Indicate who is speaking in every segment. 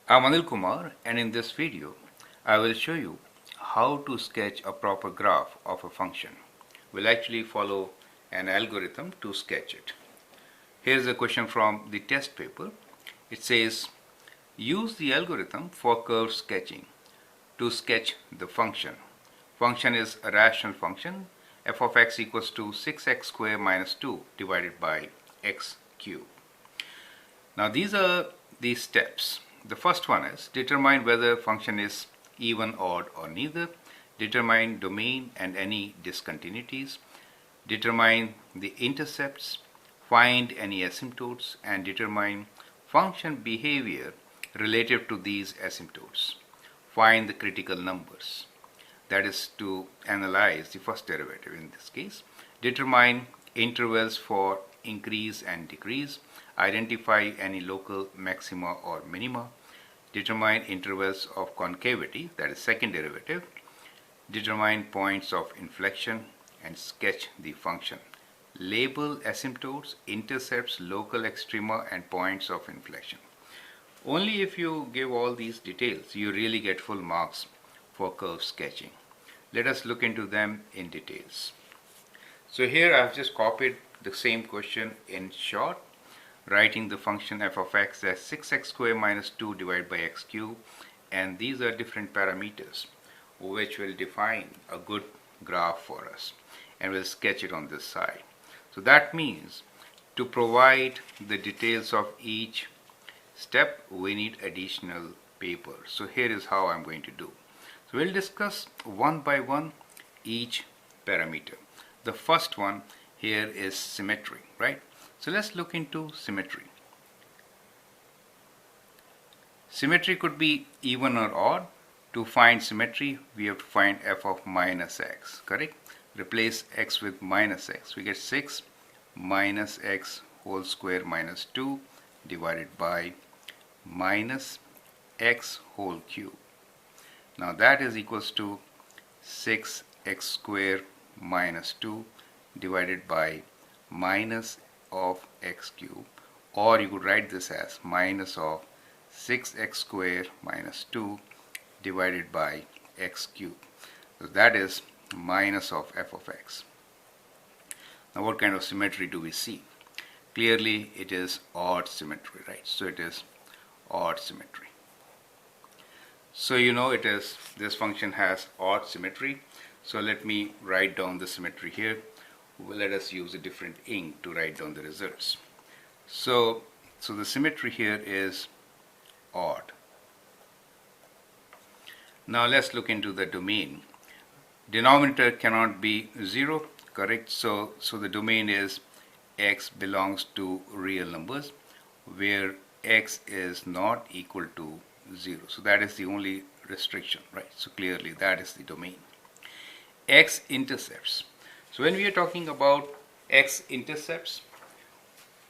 Speaker 1: I'm Anil Kumar, and in this video I will show you how to sketch a proper graph of a function. We'll actually follow an algorithm to sketch it. Here's a question from the test paper. It says, use the algorithm for curve sketching to sketch the function. Function is a rational function. F of x equals to 6x squared minus 2 divided by x cubed. Now these are the steps. The first one is determine whether function is even, odd, or neither. Determine domain and any discontinuities. Determine the intercepts. Find any asymptotes and determine function behavior relative to these asymptotes. Find the critical numbers. That is to analyze the first derivative in this case. Determine intervals for increase and decrease. Identify any local maxima or minima. Determine intervals of concavity, that is second derivative. Determine points of inflection and sketch the function. Label asymptotes, intercepts, local extrema and points of inflection. Only if you give all these details you really get full marks for curve sketching. Let us look into them in details. So here I have just copied the same question in short, writing the function f of x as 6x squared minus 2 divided by x cubed, and these are different parameters which will define a good graph for us, and we'll sketch it on this side. So that means to provide the details of each step we need additional paper. So here is how I'm going to do. So we'll discuss one by one each parameter. The first one here is symmetry, right? So let's look into symmetry. Symmetry could be even or odd. To find symmetry, we have to find f of minus x, correct? Replace x with minus x. We get 6 minus x whole square minus 2 divided by minus x whole cube. Now that is equals to 6x squared minus 2 divided by minus of x cubed, or you could write this as minus of 6x squared minus 2 divided by x cubed. So that is minus of f of x. Now what kind of symmetry do we see? Clearly it is odd symmetry, right? So it is odd symmetry. So you know it is, this function has odd symmetry. So let me write down the symmetry here. Let us use a different ink to write down the results. So the symmetry here is odd. Now let's look into the domain. Denominator cannot be 0, correct? So the domain is x belongs to real numbers where x is not equal to 0. So that is the only restriction, right? So clearly that is the domain. X intercepts. So when we are talking about x intercepts,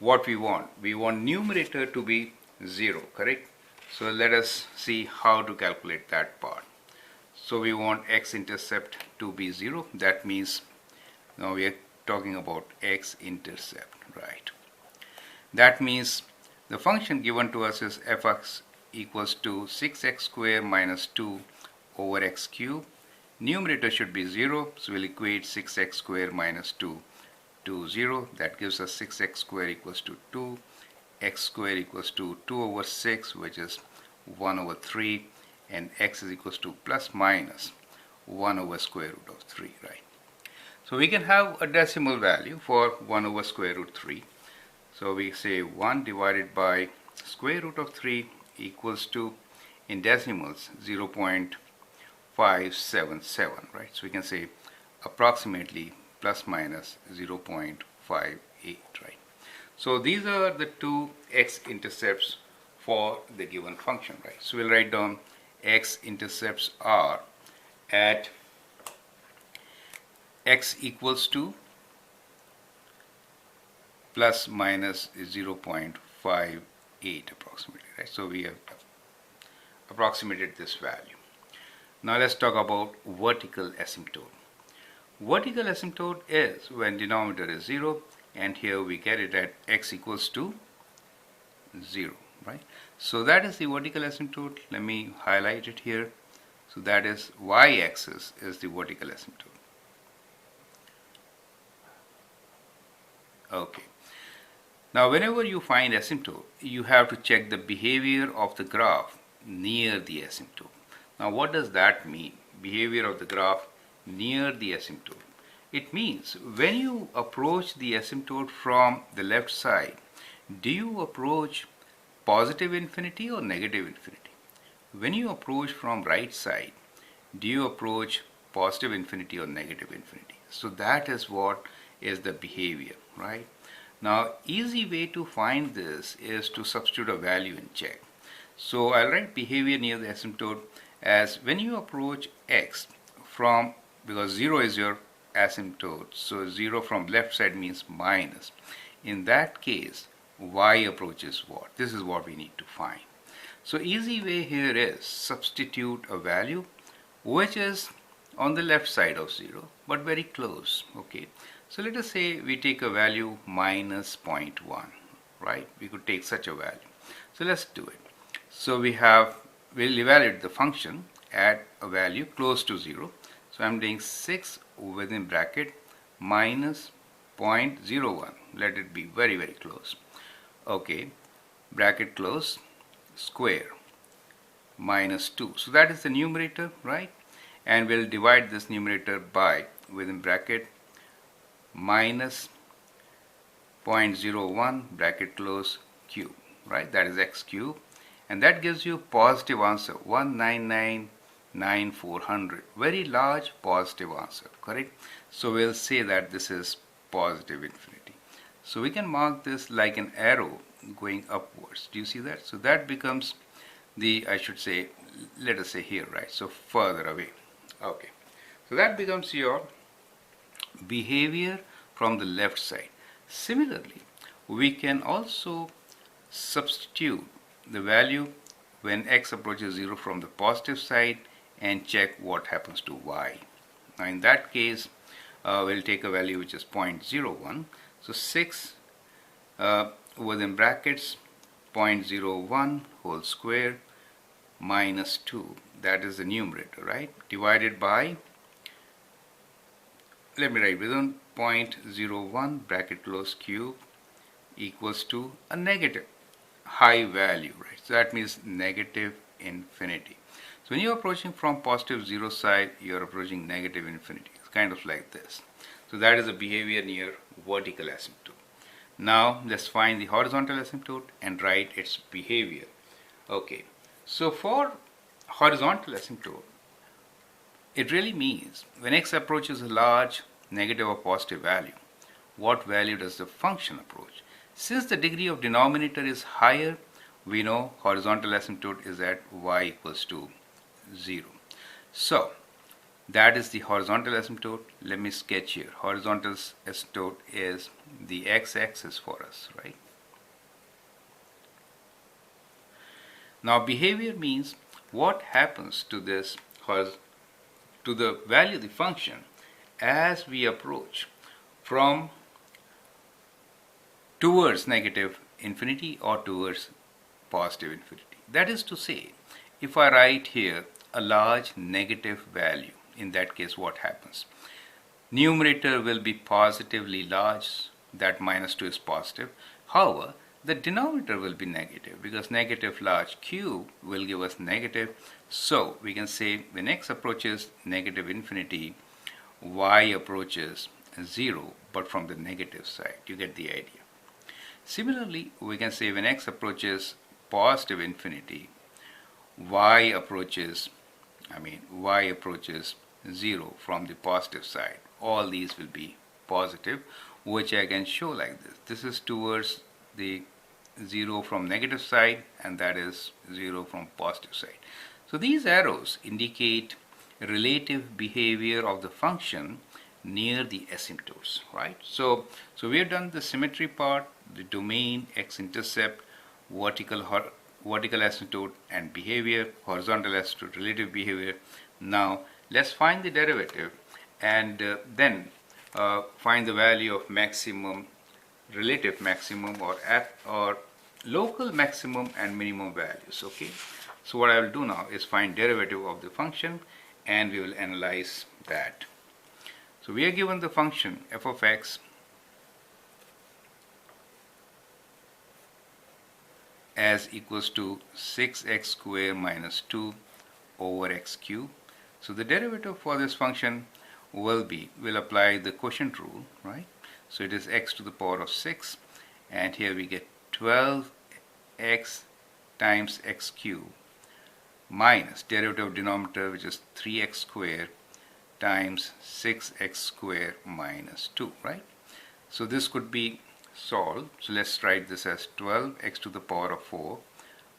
Speaker 1: what we want numerator to be 0, correct? So let us see how to calculate that part. So we want x intercept to be 0. That means now we are talking about x intercept, right? That means the function given to us is fx equals to 6x squared minus 2 over x cubed. Numerator should be 0, so we'll equate 6x squared minus 2 to 0. That gives us 6x squared equals to 2, x squared equals to 2 over 6, which is 1 over 3, and x is equals to plus minus 1 over square root of 3, right? So we can have a decimal value for 1 over square root 3. So we say 1 divided by square root of 3 equals to, in decimals, 0.577, right? So we can say approximately plus minus 0.58, right? So these are the two x intercepts for the given function, right? So we'll write down x intercepts are at x equals to plus minus 0.58 approximately, right? So we have approximated this value. Now let's talk about vertical asymptote. Vertical asymptote is when denominator is 0, and here we get it at x equals to 0, right? So that is the vertical asymptote. Let me highlight it here. So that is y-axis is the vertical asymptote. Okay. Now whenever you find asymptote, you have to check the behavior of the graph near the asymptote. Now what does that mean? Behavior of the graph near the asymptote. It means when you approach the asymptote from the left side, do you approach positive infinity or negative infinity? When you approach from right side, do you approach positive infinity or negative infinity? So that is what is the behavior, right? Now, easy way to find this is to substitute a value and check. So I'll write behavior near the asymptote as when you approach x from, because 0 is your asymptote, so 0 from left side means minus. In that case, y approaches what? This is what we need to find. So easy way here is substitute a value which is on the left side of 0 but very close. Okay, so let us say we take a value minus 0.1, right? We could take such a value. So let's do it. So we'll evaluate the function at a value close to 0. So I'm doing 6 within bracket minus 0.01. Let it be very, very close. Okay, bracket close, square, minus 2. So that is the numerator, right? And we'll divide this numerator by, within bracket, minus 0.01, bracket close, cube, right? That is x cube. And that gives you positive answer, 199,9400. Very large positive answer, correct? So we'll say that this is positive infinity. So we can mark this like an arrow going upwards. Do you see that? So that becomes the, I should say, let us say here, right? So further away. Okay. So that becomes your behavior from the left side. Similarly, we can also substitute the value when x approaches 0 from the positive side and check what happens to y. Now in that case, we'll take a value which is 0.01. So 6 within brackets 0.01 whole square minus 2, that is the numerator, right? Divided by, let me write within 0.01 bracket close cube equals to a negative high value, right? So that means negative infinity. So when you're approaching from positive 0 side, you're approaching negative infinity. It's kind of like this. So that is the behavior near vertical asymptote. Now let's find the horizontal asymptote and write its behavior. Okay, so for horizontal asymptote, it really means when x approaches a large negative or positive value, what value does the function approach? Since the degree of denominator is higher, we know horizontal asymptote is at y equals to 0. So that is the horizontal asymptote. Let me sketch here. Horizontal asymptote is the x-axis for us, right? Now behavior means what happens to this, to the value of the function as we approach from towards negative infinity or towards positive infinity. That is to say, if I write here a large negative value, in that case what happens? Numerator will be positively large, that minus 2 is positive. However, the denominator will be negative because negative large cube will give us negative. So we can say when x approaches negative infinity, y approaches 0 but from the negative side. You get the idea. Similarly, we can say when x approaches positive infinity, y approaches 0 from the positive side. All these will be positive, which I can show like this. This is towards the 0 from negative side, and that is 0 from positive side. So these arrows indicate relative behavior of the function near the asymptotes, right? So we have done the symmetry part, the domain, x-intercept, vertical asymptote and behavior, horizontal asymptote, relative behavior. Now let's find the derivative and then find the value of maximum, relative maximum or local maximum and minimum values. Okay, so what I will do now is find derivative of the function and we will analyze that. So we are given the function f of x as equals to 6x squared minus 2 over x cubed. So the derivative for this function will apply the quotient rule, right? So it is x to the power of 6, and here we get 12x times x cubed minus derivative of denominator, which is 3x squared times 6x squared minus 2, right? So this could be solved. So let's write this as 12x to the power of 4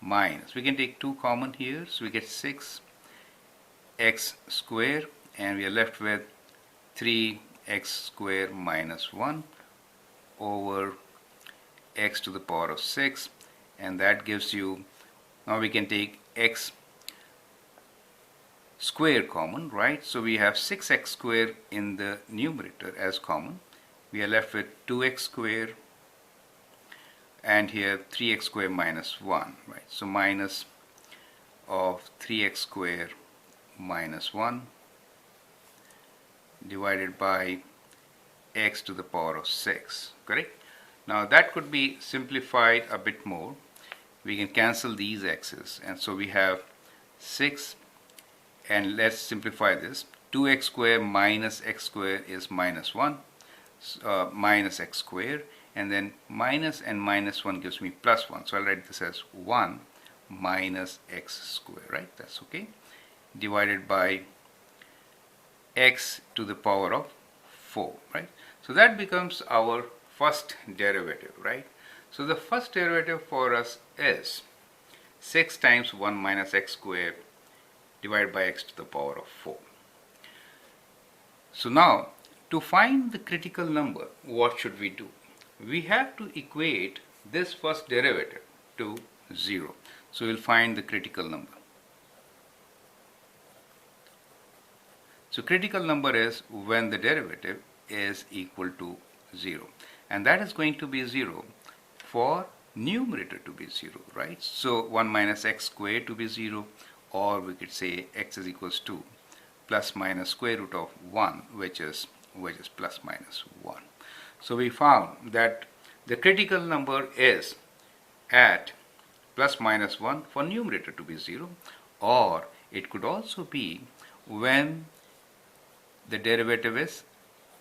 Speaker 1: minus, we can take 2 common here, so we get 6x squared, and we are left with 3x squared minus 1 over x to the power of 6, and that gives you, now we can take x squared common, right? So we have 6x squared in the numerator as common. We are left with 2x squared, and here 3x squared minus 1, right? So minus of 3x squared minus 1 divided by x to the power of 6, correct? Now that could be simplified a bit more. We can cancel these x's, and so we have 6, and let's simplify this. 2x squared minus x squared is minus 1, minus x squared, and then minus and minus 1 gives me plus 1. So I'll write this as 1 minus x squared, right? That's okay. Divided by x to the power of 4, right? So that becomes our first derivative, right? So the first derivative for us is 6 times 1 minus x squared divided by x to the power of 4. So now, to find the critical number, what should we do? We have to equate this first derivative to 0. So we'll find the critical number. So critical number is when the derivative is equal to 0, and that is going to be 0 for numerator to be 0, right? So 1 minus x squared to be 0, or we could say x is equals to plus minus square root of 1, which is plus minus 1. So we found that the critical number is at plus minus 1 for numerator to be 0, or it could also be when the derivative is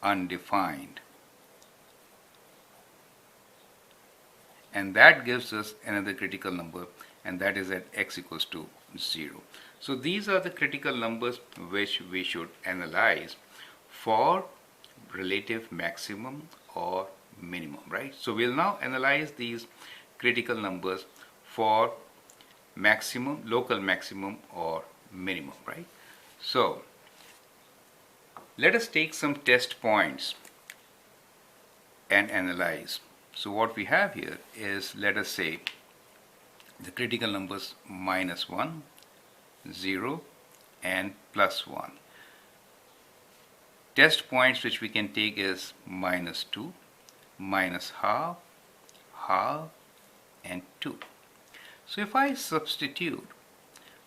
Speaker 1: undefined, and that gives us another critical number, and that is at x equals to 0. So these are the critical numbers which we should analyze for relative maximum or minimum, right? So we'll now analyze these critical numbers for maximum, local maximum or minimum, right? So let us take some test points and analyze. So what we have here is, let us say, the critical numbers minus 1, 0 and plus 1. Test points which we can take is minus 2, minus half, half and 2. So if I substitute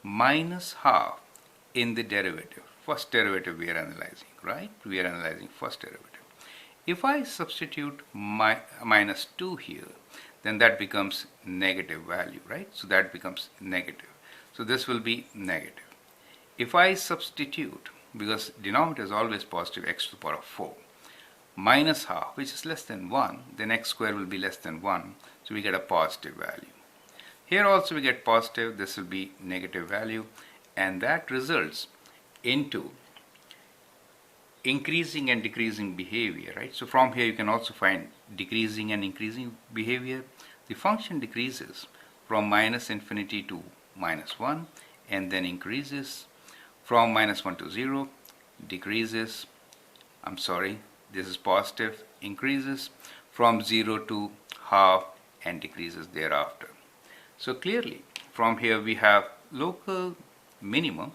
Speaker 1: minus half in the derivative, first derivative we are analyzing, right? We are analyzing first derivative. If I substitute minus 2 here, then that becomes negative value, right? So that becomes negative. So this will be negative. If I substitute, because denominator is always positive, x to the power of 4, minus half, which is less than 1, then x squared will be less than 1, so we get a positive value. Here also we get positive, this will be negative value, and that results into increasing and decreasing behavior, right? So from here you can also find decreasing and increasing behavior. The function decreases from minus infinity to minus 1, and then increases from minus 1 to 0, decreases, this is positive, increases from 0 to half and decreases thereafter. So clearly from here we have local minimum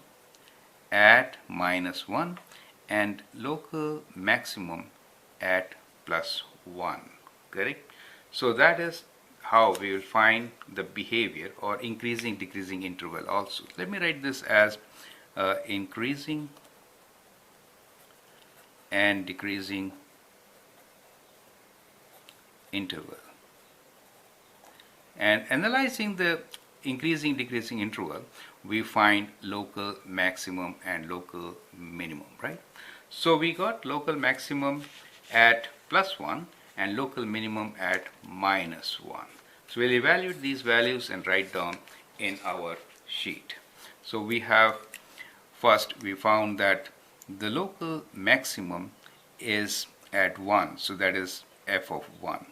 Speaker 1: at minus 1 and local maximum at plus 1, correct? So that is how we will find the behavior or increasing decreasing interval also. Let me write this as increasing and decreasing interval. And analyzing the increasing decreasing interval, we find local maximum and local minimum, right? So we got local maximum at +1 and local minimum at -1. So we'll evaluate these values and write down in our sheet. So we have, first we found that the local maximum is at 1, so that is f of 1.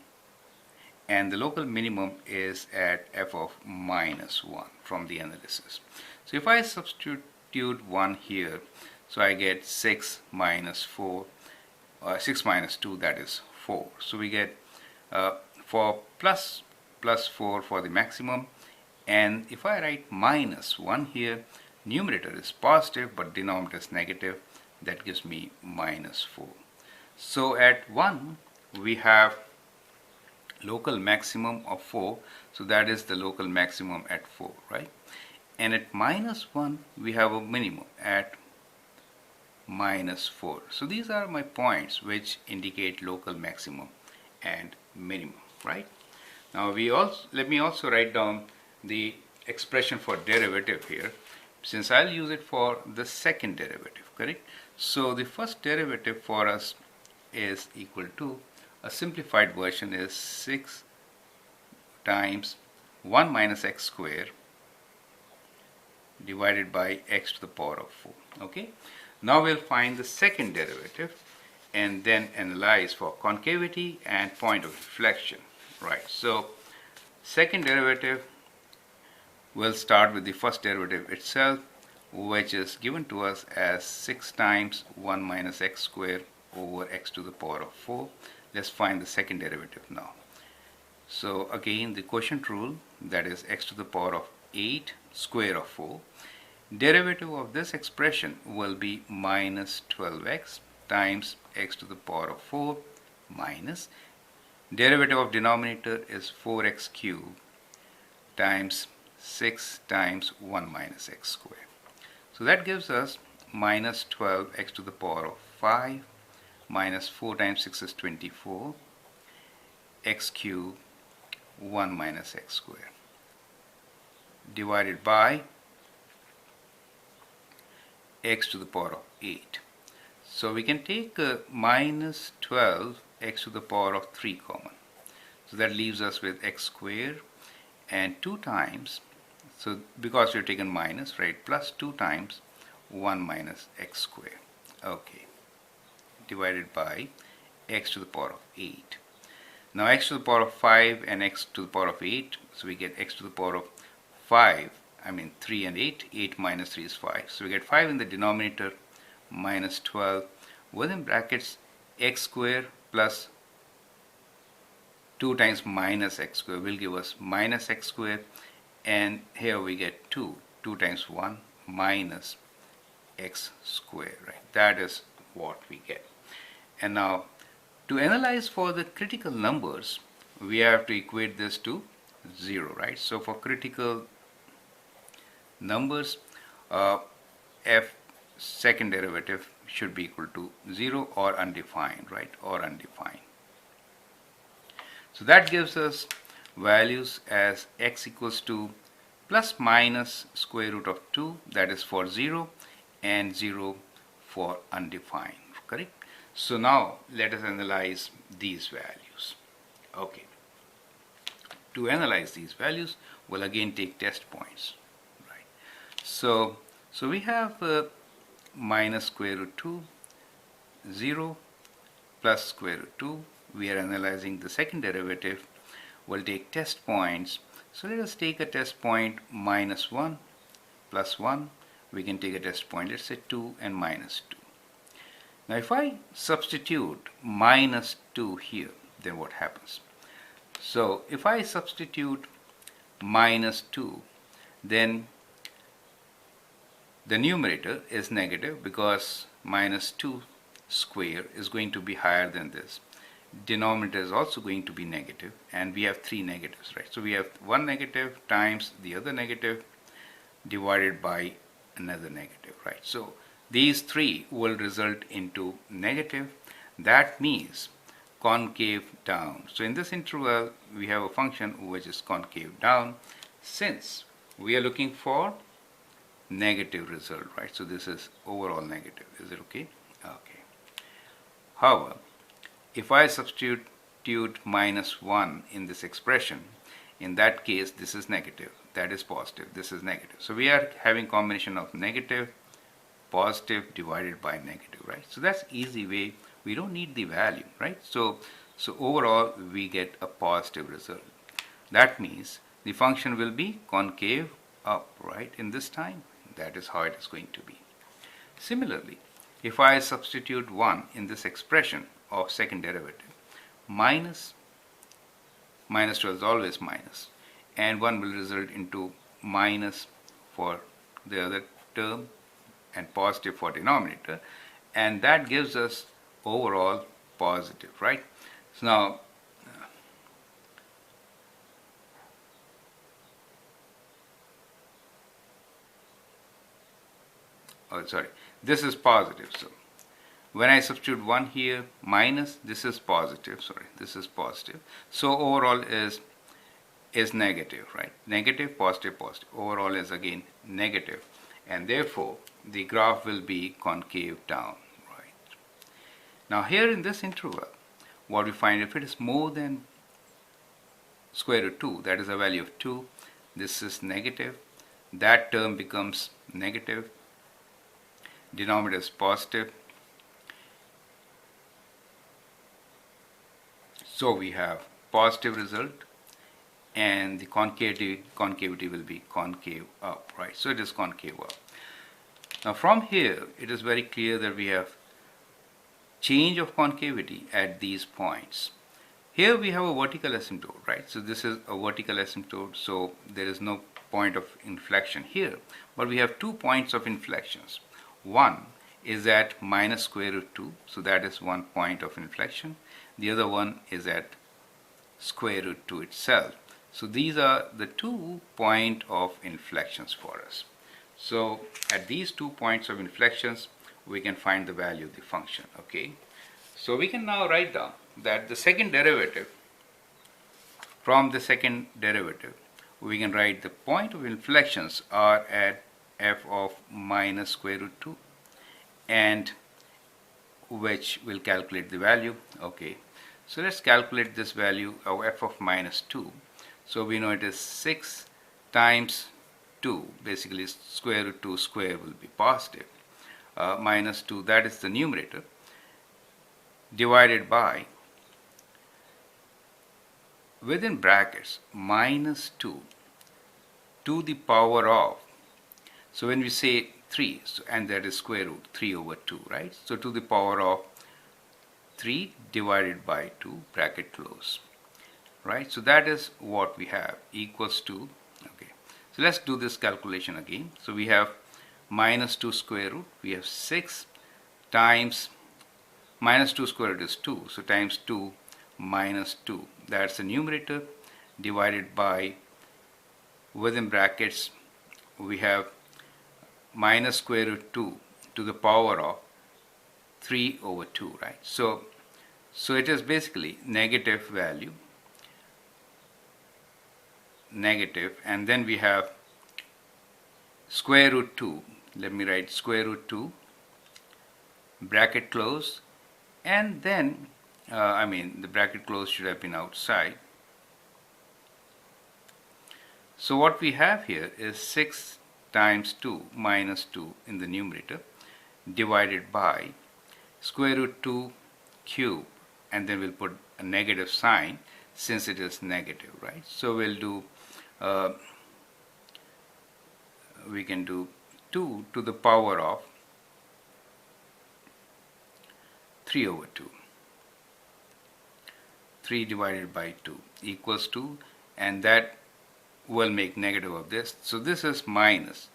Speaker 1: And the local minimum is at f of -1 from the analysis. So if I substitute 1 here, so I get 6 minus 4, 6 minus 2, that is 4. So we get for plus 4 for the maximum, and if I write -1 here, numerator is positive but denominator is negative, that gives me -4. So at 1 we have local maximum of 4, so that is the local maximum at 4, right? And at -1 we have a minimum at -4. So these are my points which indicate local maximum and minimum, right? Now let me also write down the expression for derivative here, since I'll use it for the second derivative, correct? So the first derivative for us is equal to, a simplified version is 6 times 1 minus x square divided by x to the power of 4. Okay, now we'll find the second derivative and then analyze for concavity and point of reflection. Right, so second derivative, we'll start with the first derivative itself, which is given to us as 6 times 1 minus x square over x to the power of 4. Let's find the second derivative now. So again, the quotient rule, that is x to the power of 8 square of 4. Derivative of this expression will be minus 12x times x to the power of 4 minus derivative of denominator is 4x cubed times 6 times 1 minus x square. So that gives us minus 12x to the power of 5 minus 4 times 6 is 24 x cubed 1 minus x square divided by x to the power of 8. So we can take minus 12 x to the power of 3 common. So that leaves us with x square and 2 times, so because we've taken minus, right, plus 2 times 1 minus x square. Okay, divided by x to the power of 8. Now x to the power of 5 and x to the power of 8, so we get x to the power of 5, 3 and 8, 8 minus 3 is 5. So we get 5 in the denominator minus 12 within brackets x square plus 2 times minus x square will give us minus x square, and here we get 2 times 1 minus x square, right? That is what we get. And now to analyze for the critical numbers, we have to equate this to 0, right? So for critical numbers, f second derivative should be equal to 0 or undefined, right? Or undefined. So that gives us values as x equals to plus minus square root of 2, that is for 0, and 0 for undefined, correct? So now let us analyze these values. Okay, to analyze these values, we'll again take test points, right? So we have minus square root 2, 0, plus square root 2. We are analyzing the second derivative. We'll take test points. So let us take a test point minus 1, plus 1. We can take a test point, let's say 2 and minus 2. Now if I substitute minus 2 here, then what happens? So if I substitute minus 2, then the numerator is negative because minus 2 square is going to be higher than this, denominator is also going to be negative, and we have three negatives, right? So we have one negative times the other negative divided by another negative, right? So these three will result into negative. That means concave down. So in this interval, we have a function which is concave down, since we are looking for negative result, right? So this is overall negative. Is it okay? Okay. However, if I substitute -1 in this expression, in that case this is negative, that is positive, this is negative. So we are having combination of negative, positive divided by negative, right? So that's easy way. We don't need the value, right? So overall we get a positive result. That means the function will be concave up, right, in this time. That is how it is going to be. Similarly, if I substitute 1 in this expression of second derivative, minus 12 is always minus, and 1 will result into minus for the other term and positive for denominator, and that gives us overall positive, right? So now this is positive. So when I substitute 1 here, minus, this is positive, this is positive. So overall is negative, right? Negative, positive, positive. Overall is again negative, and therefore the graph will be concave down, right? Now here in this interval, what we find, if it is more than square root 2, that is a value of 2, this is negative, that term becomes negative, denominator is positive. So we have positive result, and the concavity will be concave up, right? So it is concave up. Now from here, it is very clear that we have change of concavity at these points. Here we have a vertical asymptote, right? So this is a vertical asymptote, so there is no point of inflection here, but we have 2 points of inflections. One is at minus square root 2, so that is one point of inflection. The other one is at square root 2 itself. So these are the 2 point of inflections for us. So at these 2 points of inflections, we can find the value of the function, okay? So we can now write down that the second derivative, from the second derivative, we can write the point of inflections are at f of minus square root 2, and which will calculate the value, okay? So let's calculate this value of f of minus 2. So we know it is 6 times 2, basically square root 2 square will be positive, minus 2, that is the numerator, divided by, within brackets, minus 2 to the power of, so when we say 3, and that is square root 3 over 2, right? So to the power of 3 divided by 2, bracket close, right? So that is what we have, equals to, okay. So let's do this calculation again. So we have minus 2 square root, we have 6 times, minus 2 square root is 2, so times 2 minus 2, that's the numerator, divided by, within brackets, we have minus square root 2 to the power of 3 over 2, right? So it is basically negative value, negative, and then we have square root 2, let me write square root 2, bracket close, and then the bracket close should have been outside. So what we have here is 6 times 2 minus 2 in the numerator, divided by square root 2 cube, and then we'll put a negative sign since it is negative, right? So we'll do, we can do 2 to the power of 3 over 2. 3 divided by 2 equals 2, and that will make negative of this. So this is minus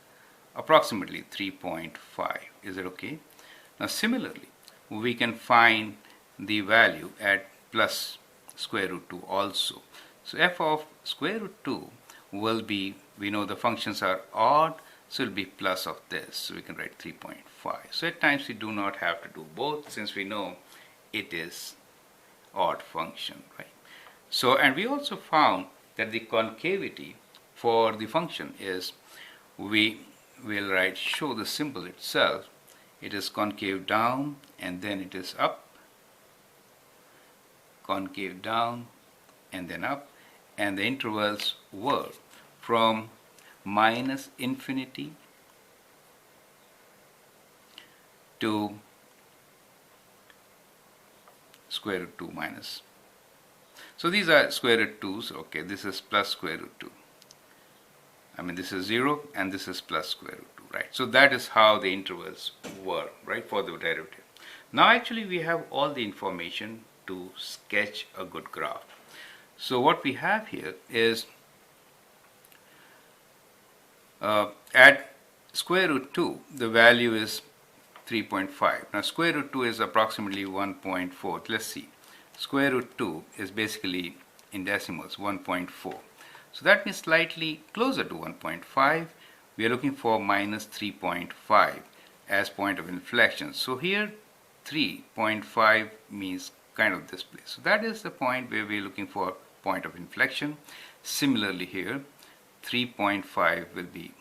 Speaker 1: approximately 3.5. Is it okay? Now similarly, we can find the value at plus square root 2 also. So f of square root 2 will be, we know the functions are odd, so it will be plus of this. So we can write 3.5. So at times we do not have to do both, since we know it is odd function, right? So, and we also found that the concavity for the function is, we will show the symbol itself. It is concave down and then it is up, concave down and then up, and the intervals were from minus infinity to square root 2 minus. So these are square root 2's, okay, this is plus square root 2. I mean, this is 0 and this is plus square root 2, right? So that is how the intervals were, right, for the derivative. Now actually we have all the information to sketch a good graph. So what we have here is at square root 2, the value is 3.5. Now square root 2 is approximately 1.4. Let's see. Square root 2 is basically in decimals 1.4. So that means slightly closer to 1.5. We are looking for minus 3.5 as point of inflection. So here 3.5 means kind of this place. So that is the point where we are looking for point of inflection. Similarly here 3.5 will be,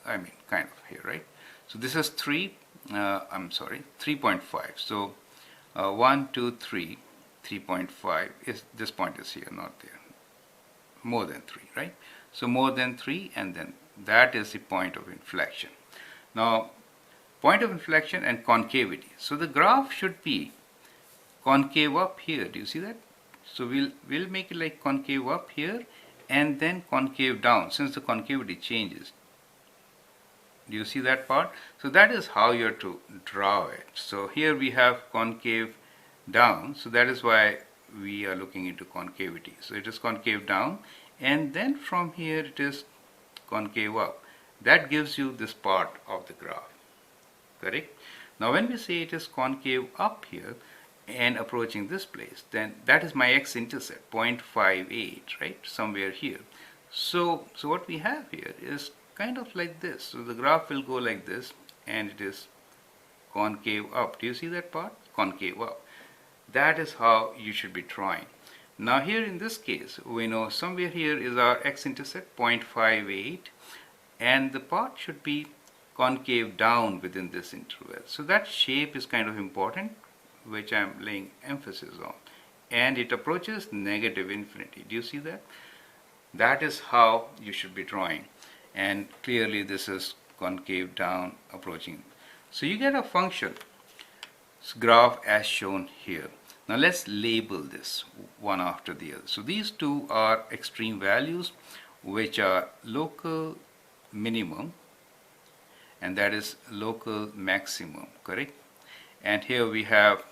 Speaker 1: I mean, kind of here, right? So this is 3.5. So 1, 2, 3, 3.5 is, this point is here, not there. More than 3, right? So more than 3, and then that is the point of inflection. Now, point of inflection and concavity. So the graph should be concave up here. Do you see that? So we'll make it like concave up here and then concave down, since the concavity changes. Do you see that part? So that is how you have to draw it. So here we have concave down, so that is why we are looking into concavity. So it is concave down, and then from here it is concave up. That gives you this part of the graph, correct? Now when we say it is concave up here and approaching this place, then that is my x-intercept, 0.58, right, somewhere here. So what we have here is kind of like this. So the graph will go like this, and it is concave up. Do you see that part? Concave up. That is how you should be drawing. Now here in this case, we know somewhere here is our x-intercept, 0.58, and the part should be concave down within this interval. So that shape is kind of important, which I am laying emphasis on. And it approaches negative infinity. Do you see that? That is how you should be drawing. And clearly this is concave down approaching. So you get a function graph as shown here. Now let's label this one after the other. So these two are extreme values, which are local minimum, and that is local maximum, correct? And here we have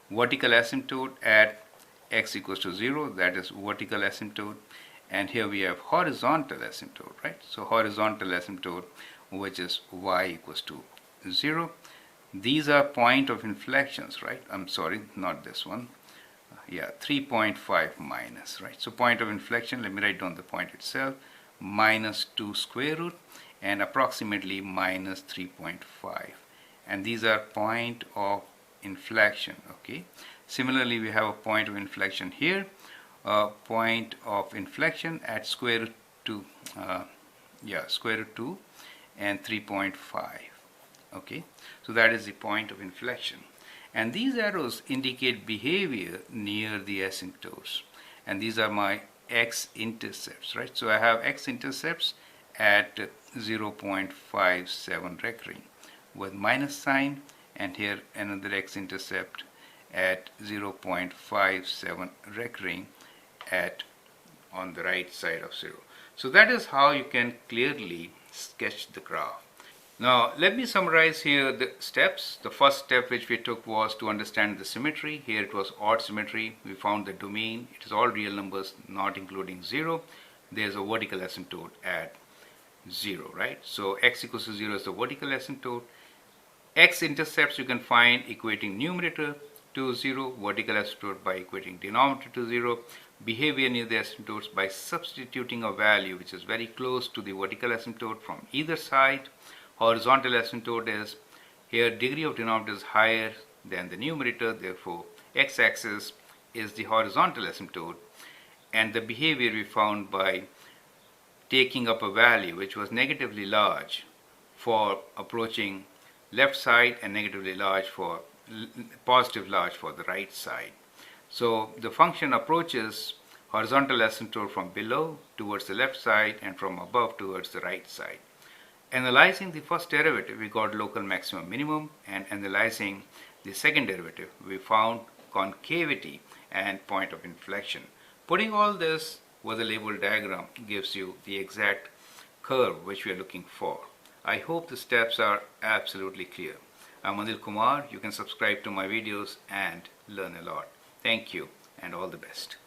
Speaker 1: vertical asymptote at x equals to 0, that is vertical asymptote. And here we have horizontal asymptote, right? So horizontal asymptote, which is y equals to 0. These are point of inflections, right? I'm sorry, not this one. Yeah, 3.5 minus, right? So point of inflection, let me write down the point itself, minus 2 square root and approximately minus 3.5. And these are point of inflection, okay? Similarly, we have a point of inflection here, point of inflection at square root 2, square root 2 and 3.5. Okay, so that is the point of inflection, and these arrows indicate behavior near the asymptotes, and these are my x-intercepts, right? So I have x-intercepts at 0.57 recurring with minus sign, and here another x-intercept at 0.57 recurring at on the right side of 0. So that is how you can clearly sketch the graph. Now let me summarize here the steps. The first step which we took was to understand the symmetry. Here it was odd symmetry. We found the domain. It is all real numbers not including 0. There is a vertical asymptote at 0, right? So x equals to 0 is the vertical asymptote. X-intercepts you can find equating numerator to 0, vertical asymptote by equating denominator to 0, behavior near the asymptotes by substituting a value which is very close to the vertical asymptote from either side. Horizontal asymptote is here degree of denominator is higher than the numerator, therefore x-axis is the horizontal asymptote, and the behavior we found by taking up a value which was negatively large for approaching left side and negatively large for positive large for the right side. So the function approaches horizontal asymptote from below towards the left side and from above towards the right side. Analyzing the first derivative, we got local maximum minimum, and analyzing the second derivative, we found concavity and point of inflection. Putting all this with a label diagram gives you the exact curve which we are looking for. I hope the steps are absolutely clear. I'm Anil Kumar. You can subscribe to my videos and learn a lot. Thank you and all the best.